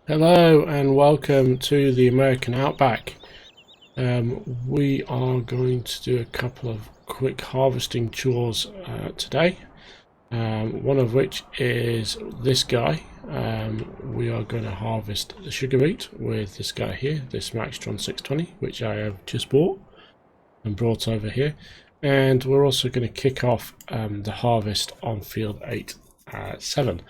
Hello and welcome to the American Outback. We are going to do a couple of quick harvesting chores today, one of which is this guy. We are going to harvest the sugar beet with this guy here, this Maxtron 620, which I have just bought and brought over here. And we're also going to kick off the harvest on field 8-7.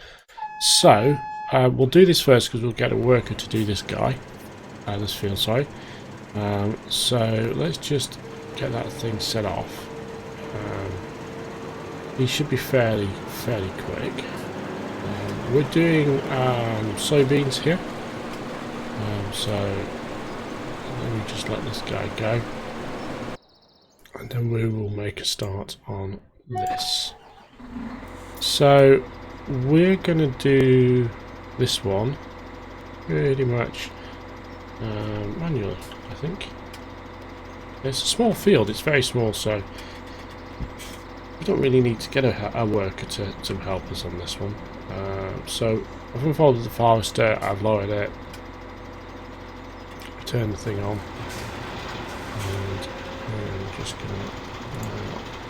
So we'll do this first because we'll get a worker to do this guy, this field, sorry. So let's just get that thing set off. He should be fairly quick. We're doing soybeans here, so let me just let this guy go, and then we will make a start on this. So we're gonna do this one pretty much manually, I think. It's a small field, it's very small, so we don't really need to get a worker to help us on this one. So I've unfolded the harvester, I've lowered it, turned the thing on, and I'm just gonna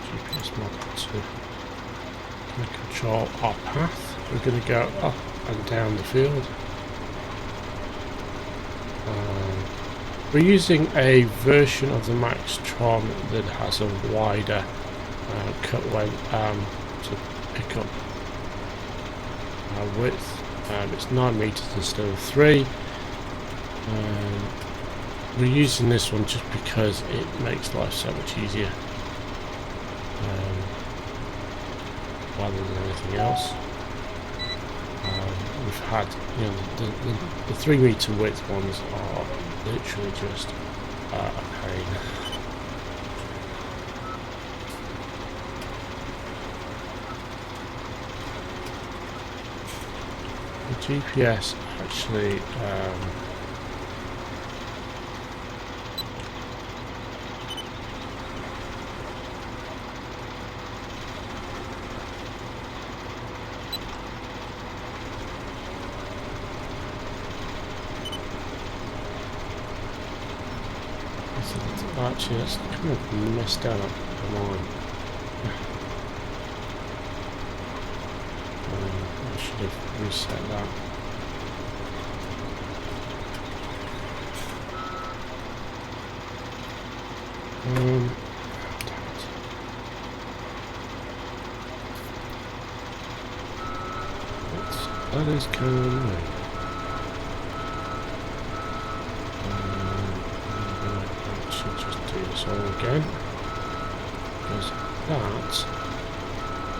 GPS mod to control our path. We're going to go up and down the field. We're using a version of the Maxtron that has a wider cut length to pick up width. It's 9 meters instead of 3. We're using this one just because it makes life so much easier rather than anything else. We've had, you know, the 3 meter width ones are literally just a pain. The GPS actually that's kind of messed up the line. I should have reset that. That is kind of annoying. This all again, because that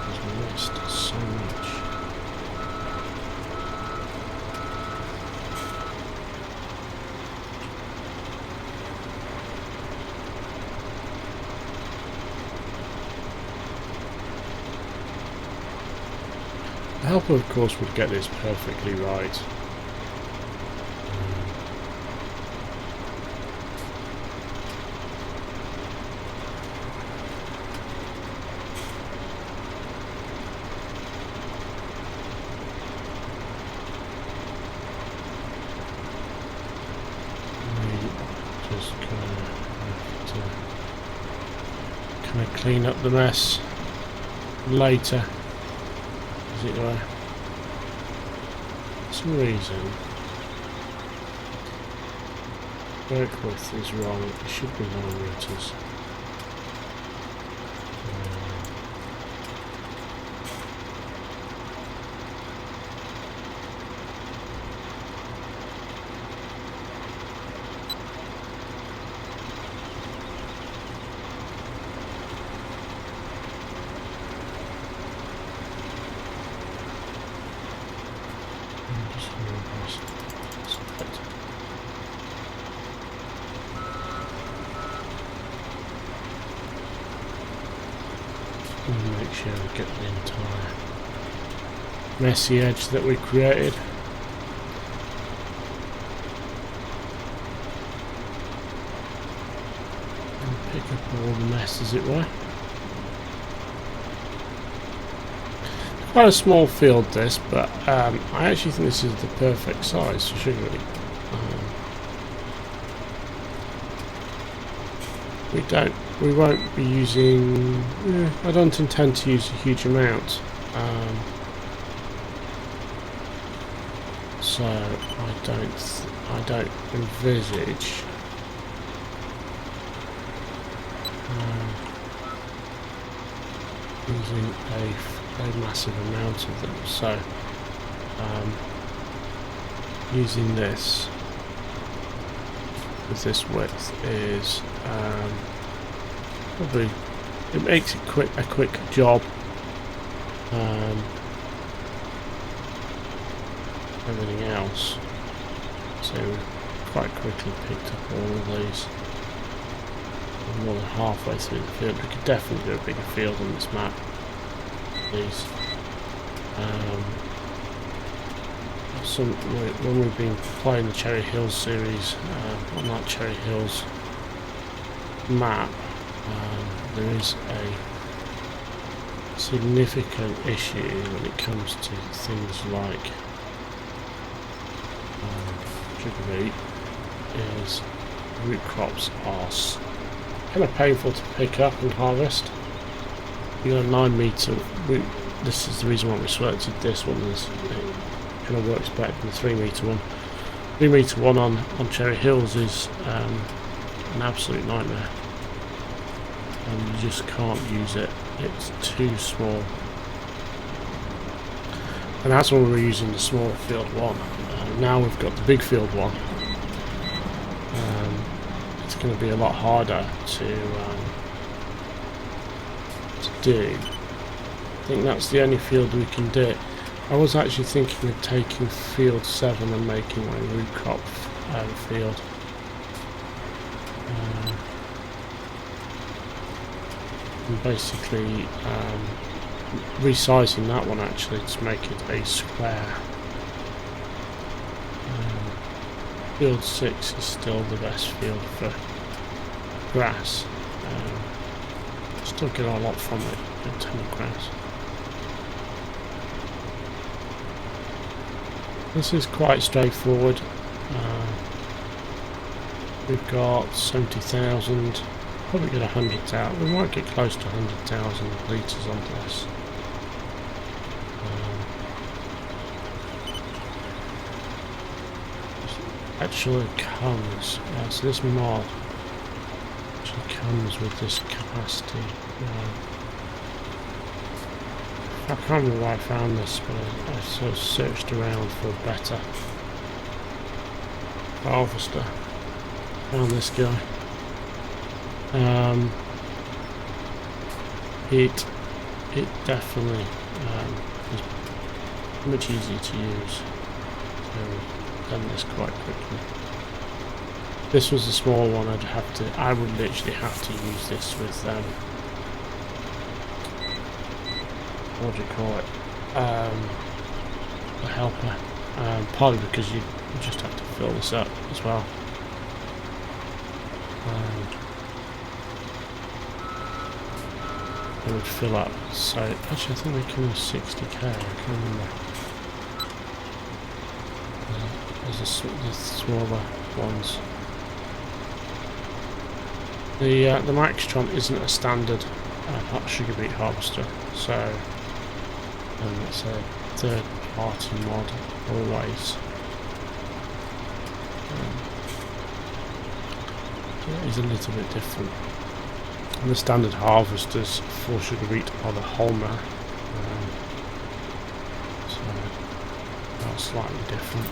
has missed so much. The helper, of course, would get this perfectly right. Kind of clean up the mess later, as it were. For some reason, work width is wrong. It should be 9 meters. Make sure we get the entire messy edge that we created. And pick up all the mess, as it were. quite a small field this, but I actually think this is the perfect size for sugarbeet. We won't be using. I don't intend to use a huge amount, so I don't envisage using a massive amount of them. So using this with this width is probably, it makes it a quick job. Everything else, so quite quickly picked up all of these. We're more than halfway through the field. We could definitely do a bigger field on this map. These. When we've been playing the Cherry Hills series on that Cherry Hills map, there is a significant issue when it comes to things like sugarbeet. Is root crops are kind of painful to pick up and harvest. You got a 9 metre root. This is the reason why we selected this one. It kind of works better than the 3 metre one. 3 metre one on Cherry Hills is an absolute nightmare, and you just can't use it. It's too small. And that's when we were using the smaller field one. Now we've got the big field one. It's going to be a lot harder to do. I think that's the only field we can do it. I was actually thinking of taking field 7 and making a root crop field. And basically resizing that one actually to make it a square. Field 6 is still the best field for grass. Still get a lot from it in terms of grass. This is quite straightforward. We've got 70,000, probably get 100,000. We might get close to 100,000 litres onto this. Actually comes, so this mod actually comes with this capacity. I can't remember where I found this, but I sort of searched around for a better harvester. Found this guy. It definitely is much easier to use. So, done this quite quickly. This was a small one. I would literally have to use this with what do you call it? A helper. Partly because you just have to fill this up as well. It would fill up. So actually, I think they come with 60k. I can't remember. There's the smaller ones. The Maxtron isn't a standard sugarbeet harvester, so it's a third-party mod always. It is a little bit different. And the standard harvesters for sugarbeet are the Holmer, so that's slightly different.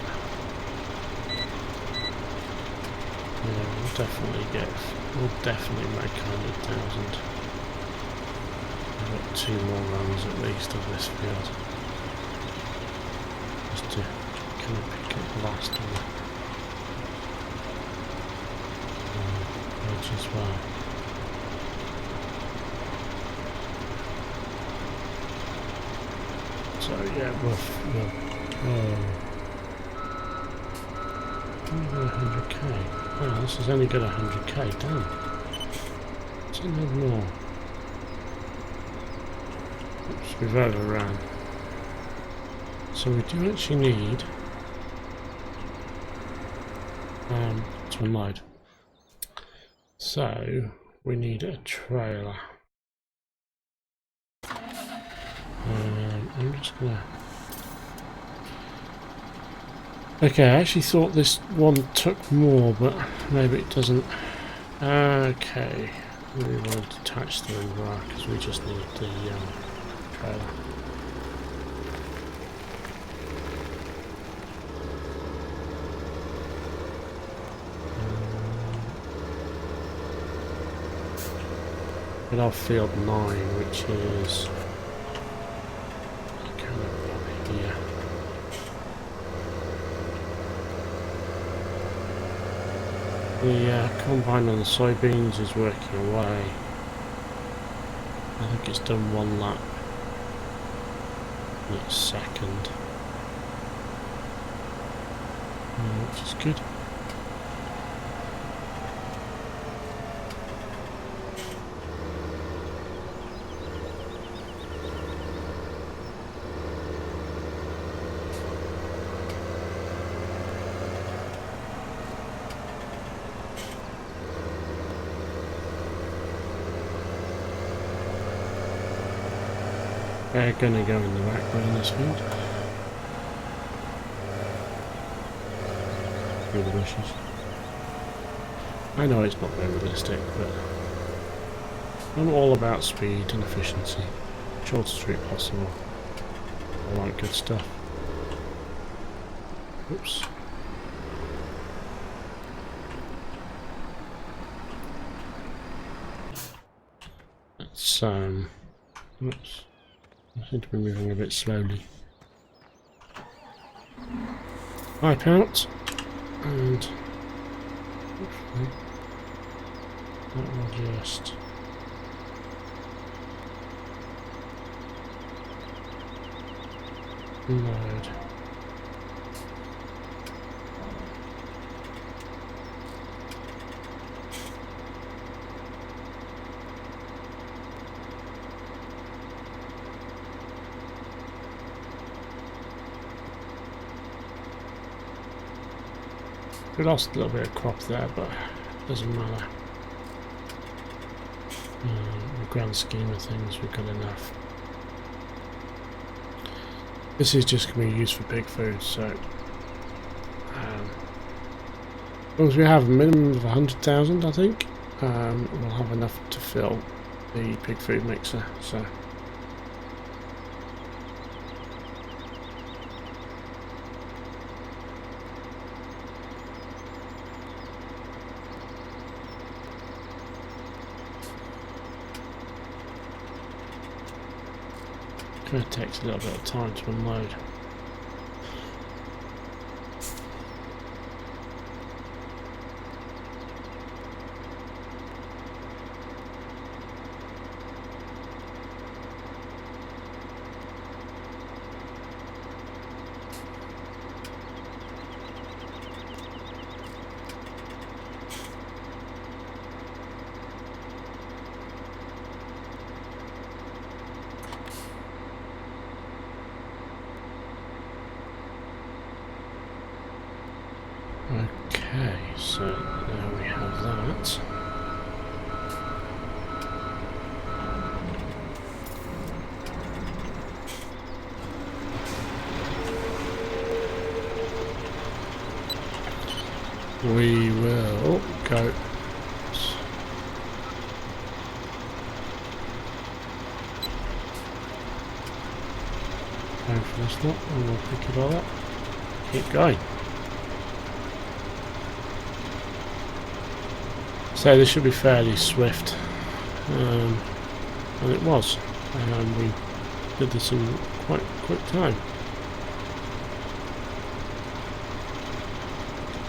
Yeah, we'll definitely make 100,000. I've got 2 more runs at least of this field, just to kind of pick up the last of the edge as well. So yeah, we'll 100k. Oh, this has only got 100k, damn. Let's have more. Oops, we've overrun. So we do actually need to unload. So we need a trailer. I'm just gonna. Okay, I actually thought this one took more, but maybe it doesn't. Okay, we want to detach the bar because we just need the trailer. Get our field 9, which is kind of up here. The combine on the soybeans is working away. I think it's done one lap in its second, which is good. They're going to go in the back way in this field. Through the bushes. I know it's not realistic, but I'm all about speed and efficiency. Shortest route possible. All that good stuff. Oops. Let's oops. I seem to be moving a bit slowly. Wipe out, and hopefully that will just load. We lost a little bit of crop there, but it doesn't matter. In the grand scheme of things, we've got enough. This is just going to be used for pig food, so as long as we have a minimum of 100,000, I think, we'll have enough to fill the pig food mixer. So. It takes a little bit of time to unload. Okay, so now we have that. We will go. Go for this lot and we'll pick it all up. Keep going. So this should be fairly swift, and it was. We did this in quite quick time.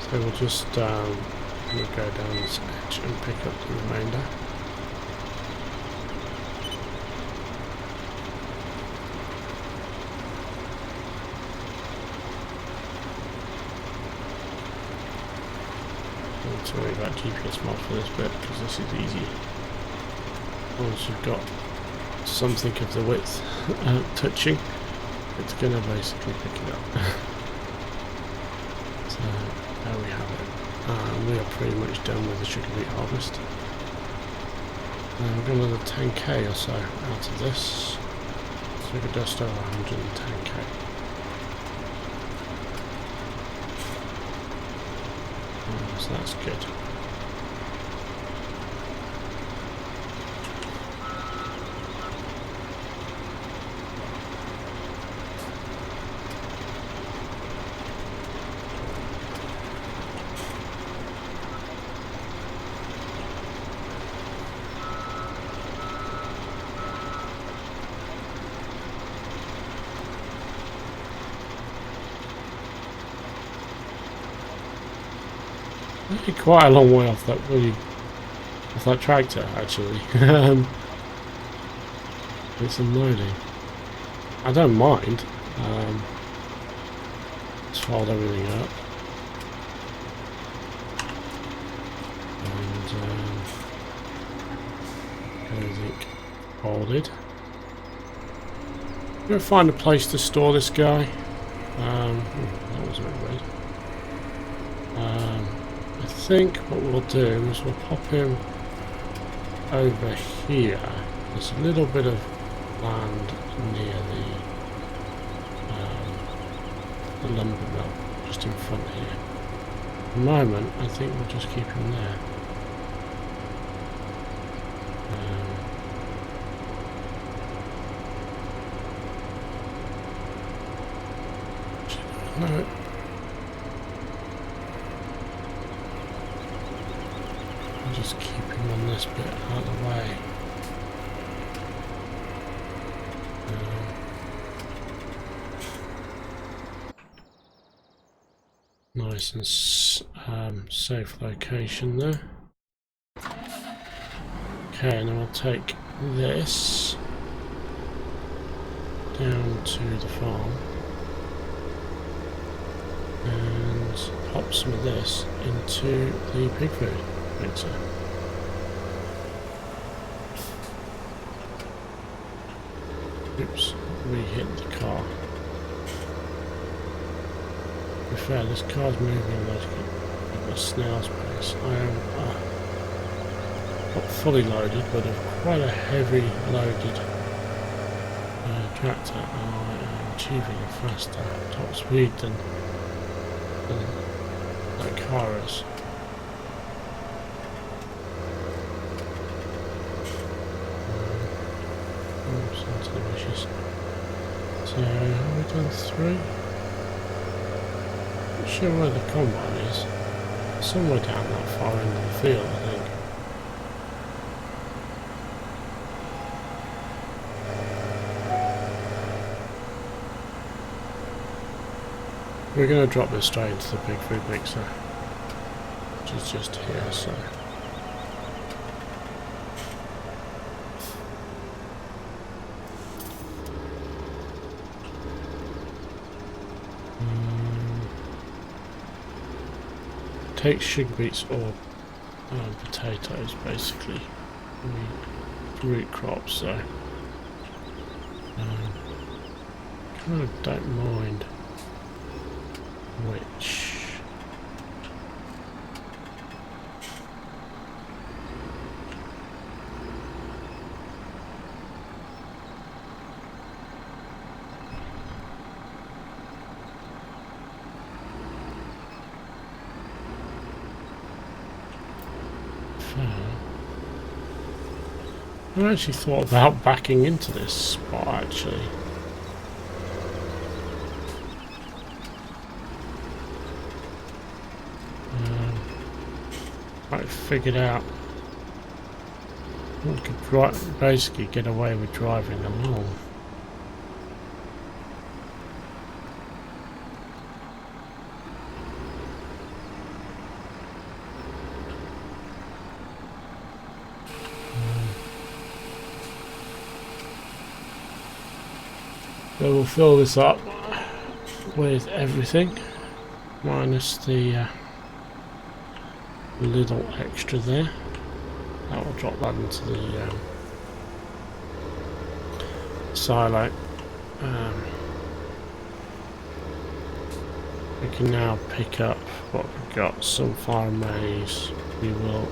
So we'll just we'll go down this edge and pick up the remainder. Don't worry about GPS mod for this bit because this is easy. Once you've got something of the width touching, it's going to basically pick it up. So there we have it. We are pretty much done with the sugar beet harvest. We've got another 10k or so out of this. So we're just over 110k. So that's good. Quite a long way off that tractor actually. It's unloading. I don't mind. It's fold everything up and everything folded. I'm gonna find a place to store this guy. That was a bit weird. I think what we'll do is we'll pop him over here. There's a little bit of land near the lumber mill, just in front here. At the moment, I think we'll just keep him there. No. Just keep him on this bit out of the way. Nice and safe location there. Okay, and then we'll take this down to the farm and pop some of this into the pig food mixer. Oops, we hit the car. To be fair, this car's moving like a snail's pace. I am not fully loaded, but quite a heavy loaded tractor. I am achieving a faster top speed than that car is. So, have we done 3? Not sure where the combine is. Somewhere down that far end of the field, I think. We're going to drop this straight into the pig food mixer, which is just here, so. Take sugar beets or potatoes, basically, root crops. So kind of don't mind which. I actually thought about backing into this spot actually. I figured out we could basically get away with driving along. So we'll fill this up with everything, minus the little extra there. That will drop that into the silo. We can now pick up what we've got. Sunflower maize. We will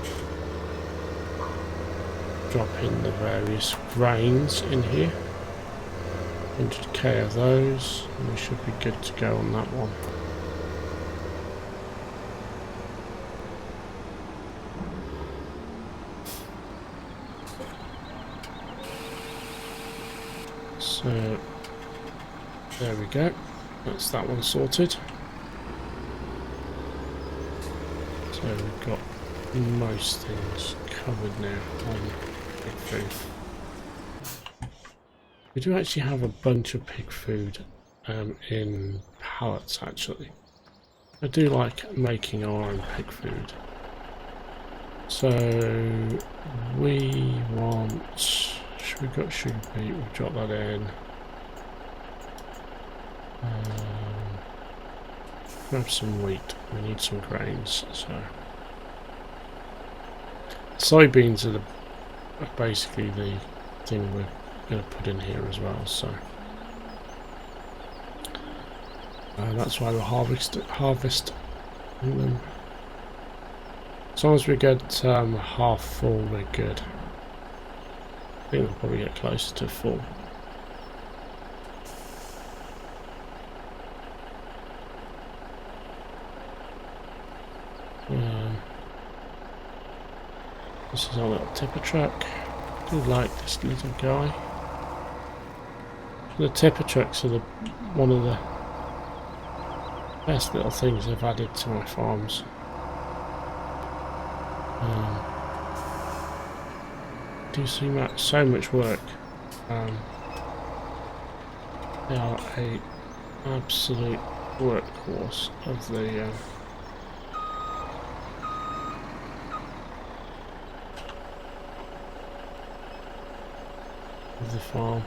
drop in the various grains in here. 100k of those, and we should be good to go on that one. So there we go, that's that one sorted. So we've got most things covered now on pig food. We do actually have a bunch of pig food in pallets actually. I do like making our own pig food. So we want, we've got sugar beet, we'll drop that in. Grab some wheat, we need some grains. So soybeans are basically the thing we're going to put in here as well. So that's why we're harvesting them. As long as we get half full, we're good. I think we'll probably get closer to full. This is our little tipper truck. I do like this little guy. The tipper trucks are one of the best little things I've added to my farms. Do so much work. They are a absolute workhorse of the farm.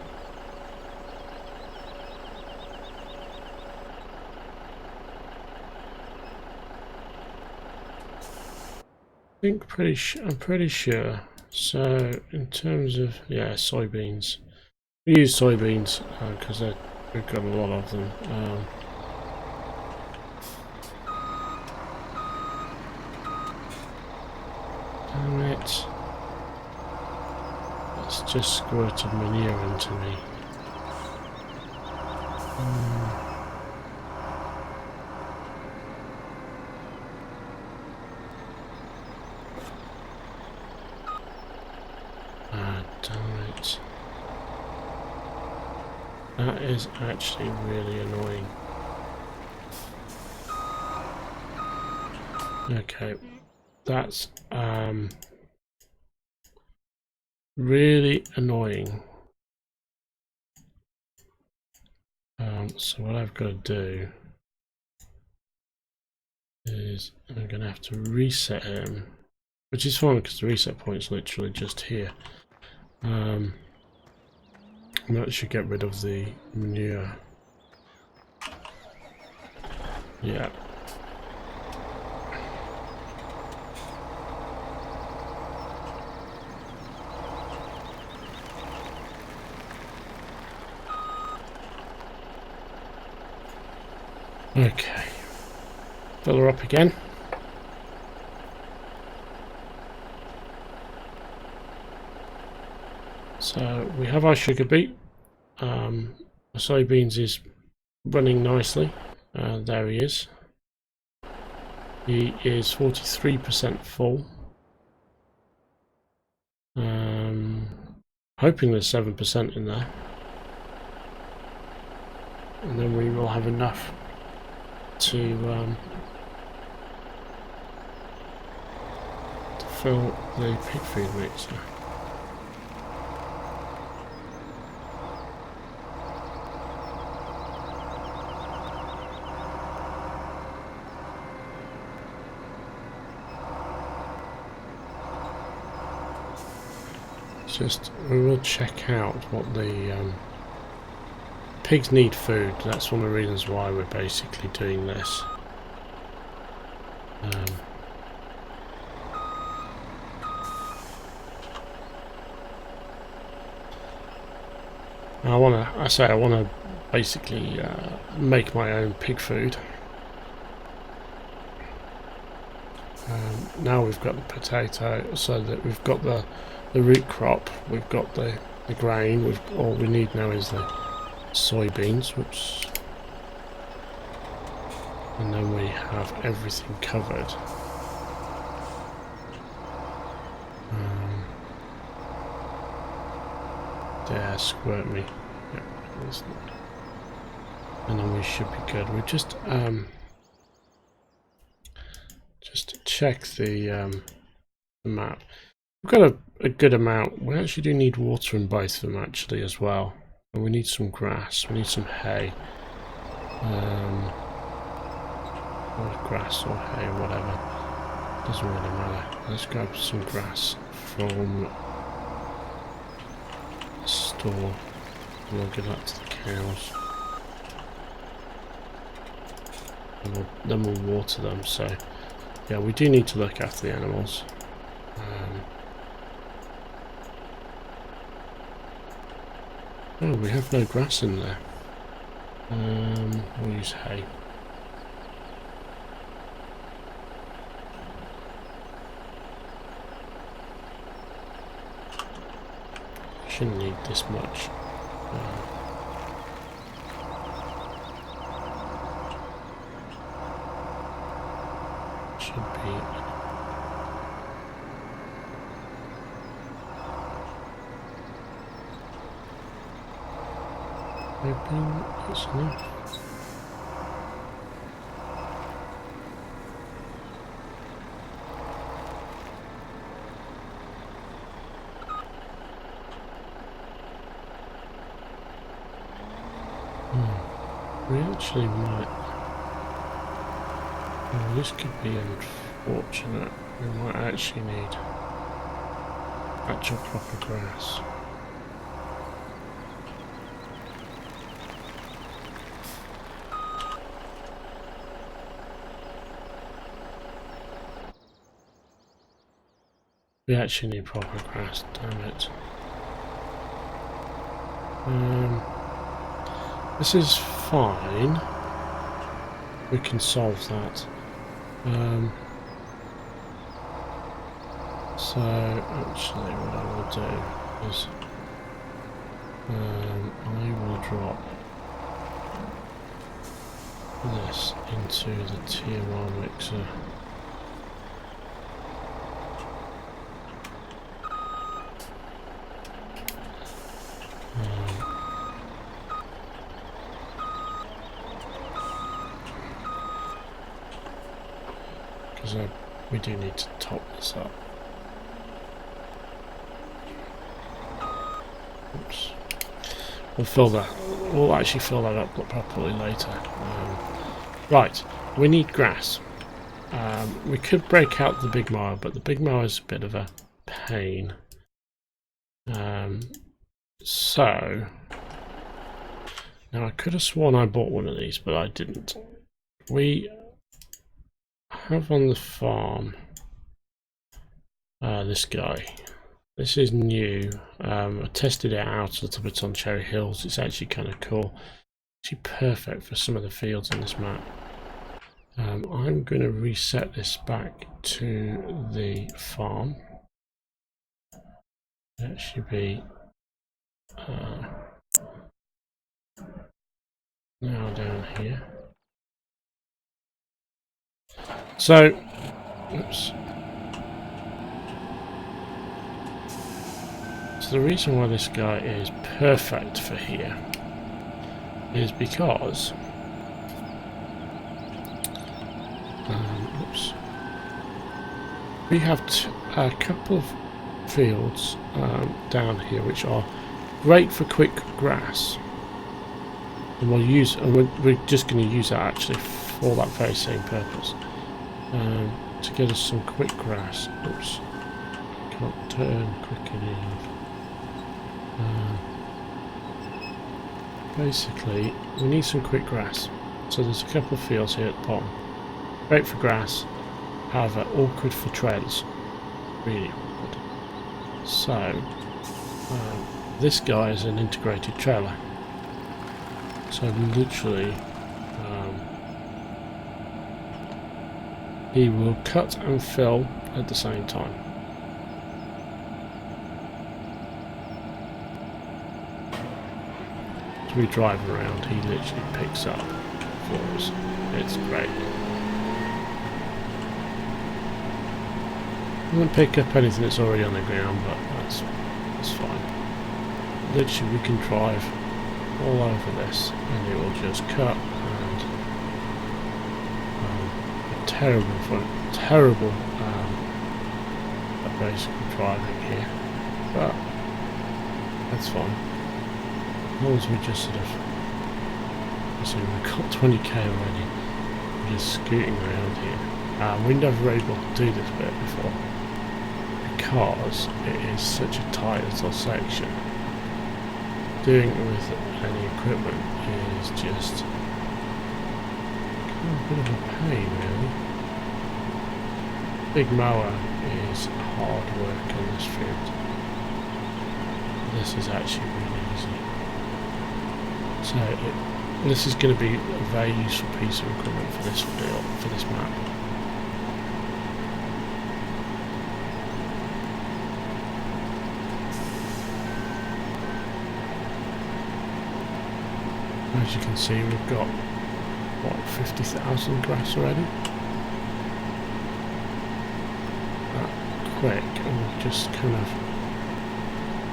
I'm pretty sure. So in terms of soybeans, we use soybeans because we've got a lot of them. Damn it! It's just squirted manure into me. Damn it. That is actually really annoying. Okay, that's really annoying. So what I've got to do is I'm going to have to reset him, which is fine because the reset point's literally just here. And that should get rid of the manure. Yeah. Okay, fill her up again. So we have our sugar beet. The soybeans is running nicely. There he is. He is 43% full. Hoping there's 7% in there. And then we will have enough to fill the pig feed mixer. We will check out what the pigs need food. That's one of the reasons why we're basically doing this. I want to basically make my own pig food. now we've got the potato, so that we've got the root crop, we've got the grain. All we need now is the soybeans. Whoops. And then we have everything covered. There, squirt me. Yep, and then we should be good. We just check the map. We've got a good amount. We actually do need water in both of them actually as well. And we need some grass. We need some hay. Or grass or hay or whatever. Doesn't really matter. Let's grab some grass from the store. And we'll give that to the cows. And then we'll water them. So yeah, we do need to look after the animals. Oh, we have no grass in there. We'll use hay. Shouldn't need this much. Should be. Hoping it's enough. We actually might. Oh, this could be unfortunate. We might actually need actual proper grass. We actually need proper grass, damn it. This is fine. We can solve that. So actually what I will do is I will drop this into the TMR mixer. Because we do need to top this up. Oops. We'll fill that. We'll actually fill that up properly later. Right, we need grass. We could break out the big mower, but the big mower is a bit of a pain. So now I could have sworn I bought one of these, but I didn't. We have on the farm this guy. This is new. I tested it out a little bit on Cherry Hills. It's actually kind of cool. Actually perfect for some of the fields in this map. I'm going to reset this back to the farm. That should be now down here. So, oops. So the reason why this guy is perfect for here is because oops, we have a couple of fields down here which are great for quick grass, and we're just going to use that actually for that very same purpose, to get us some quick grass. Oops, can't turn quick enough. Basically we need some quick grass, so there's a couple of fields here at the bottom, great for grass, however awkward for trails, really awkward. So this guy is an integrated trailer, so literally he will cut and fill at the same time. As we drive around, he literally picks up for us. It's great. Doesn't pick up anything that's already on the ground, but that's fine. Literally, we can drive all over this, and it will just cut. And terrible basically driving here, but that's fine. As long as we just sort of, so we've got 20k already. We're just scooting around here. We never were able to do this bit before because it is such a tight little section. Doing it with any equipment is just kind of a bit of a pain, really. Big mower is hard work on this field. This is actually really easy. So this is going to be a very useful piece of equipment for this field, for this map. As you can see, we've got, what, 50,000 grass already? That quick, and we've just kind of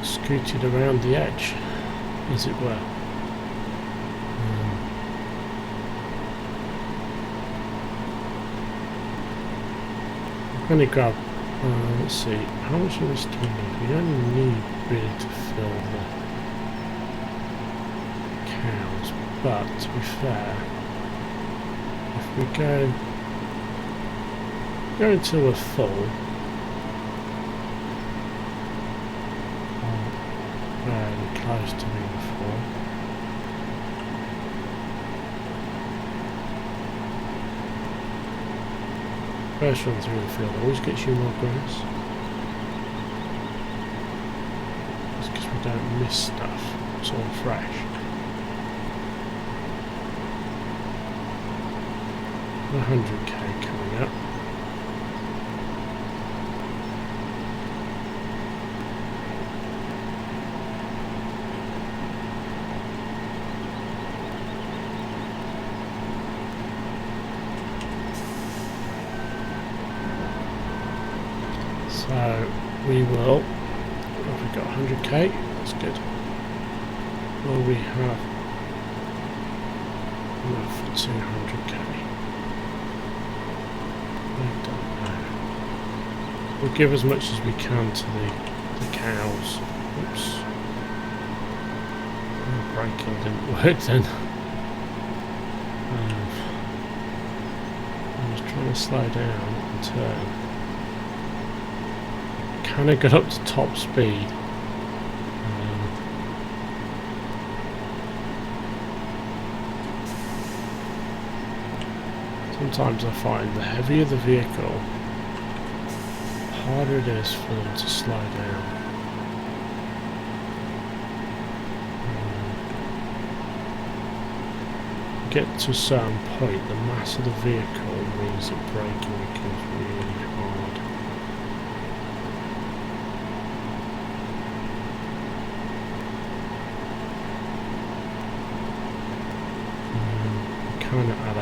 scooted around the edge, as it were. I'm going to grab, let's see, how much of this do we need? We only need really to fill the cows, but to be fair, if we go until we're full, very close to being full. First run through the field always gets you more grass. It's because we don't miss stuff, it's all fresh. 100k coming up. So we will, have we got 100k? That's good. Will we have enough for 200k? I don't know. We'll give as much as we can to the cows. Oops. Oh, braking didn't work then. I was trying to slow down and turn. Kind of got up to top speed. Sometimes I find the heavier the vehicle, the harder it is for them to slow down. Get to a certain point, the mass of the vehicle means that braking becomes really hard. Kind of at a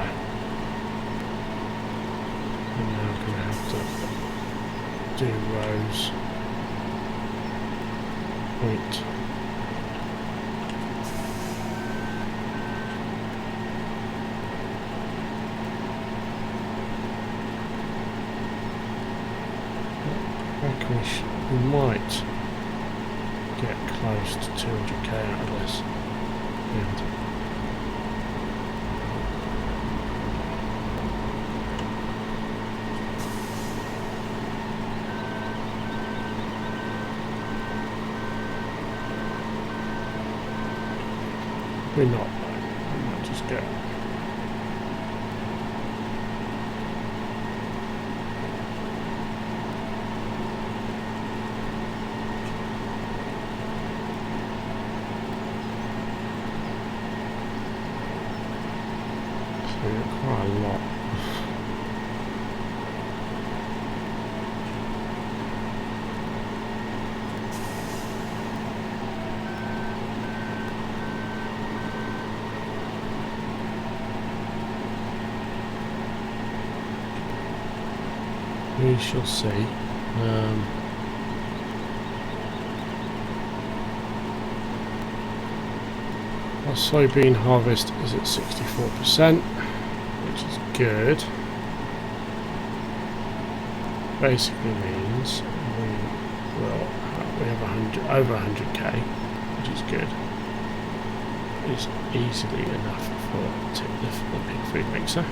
going to have to do rows. Point. We might get close to 200k out of this field. We're not, though. We might just go. So we've got quite a lot. we shall see. Our soybean harvest is at 64%, which is good. Basically means we have over 100k, which is good. It's easily enough for the pig food mixer.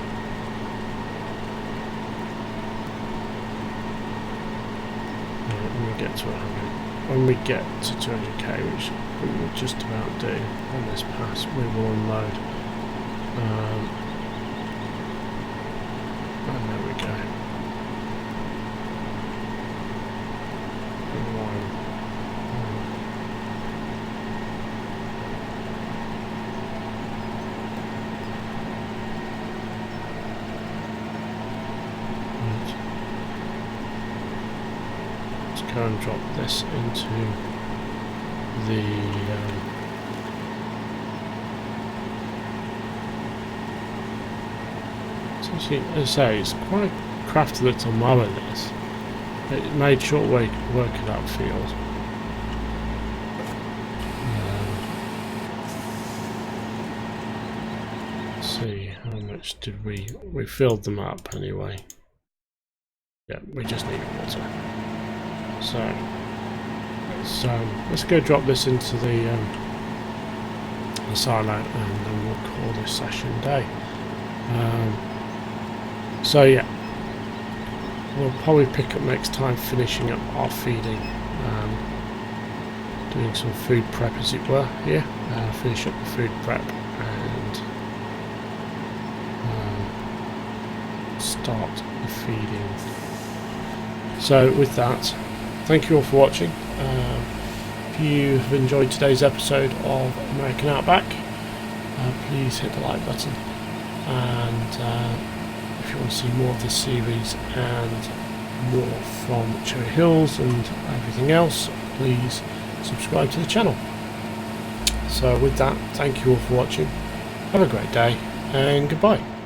When we get to 200k, which we will just about do on this pass, we will unload. And there we go. Go and drop this into the it's actually, as I say, it's quite a crafty little mower. This it made short work of that field. Let's see, how much did we filled them up anyway. Yeah, we just need water. So let's go drop this into the silo, and then we'll call this session day. So yeah, we'll probably pick up next time finishing up our feeding, doing some food prep as it were here. Finish up the food prep and start the feeding. So with that, thank you all for watching. If you have enjoyed today's episode of American Outback, please hit the like button, and if you want to see more of this series and more from Cherry Hills and everything else, please subscribe to the channel. So with that, thank you all for watching, have a great day, and goodbye.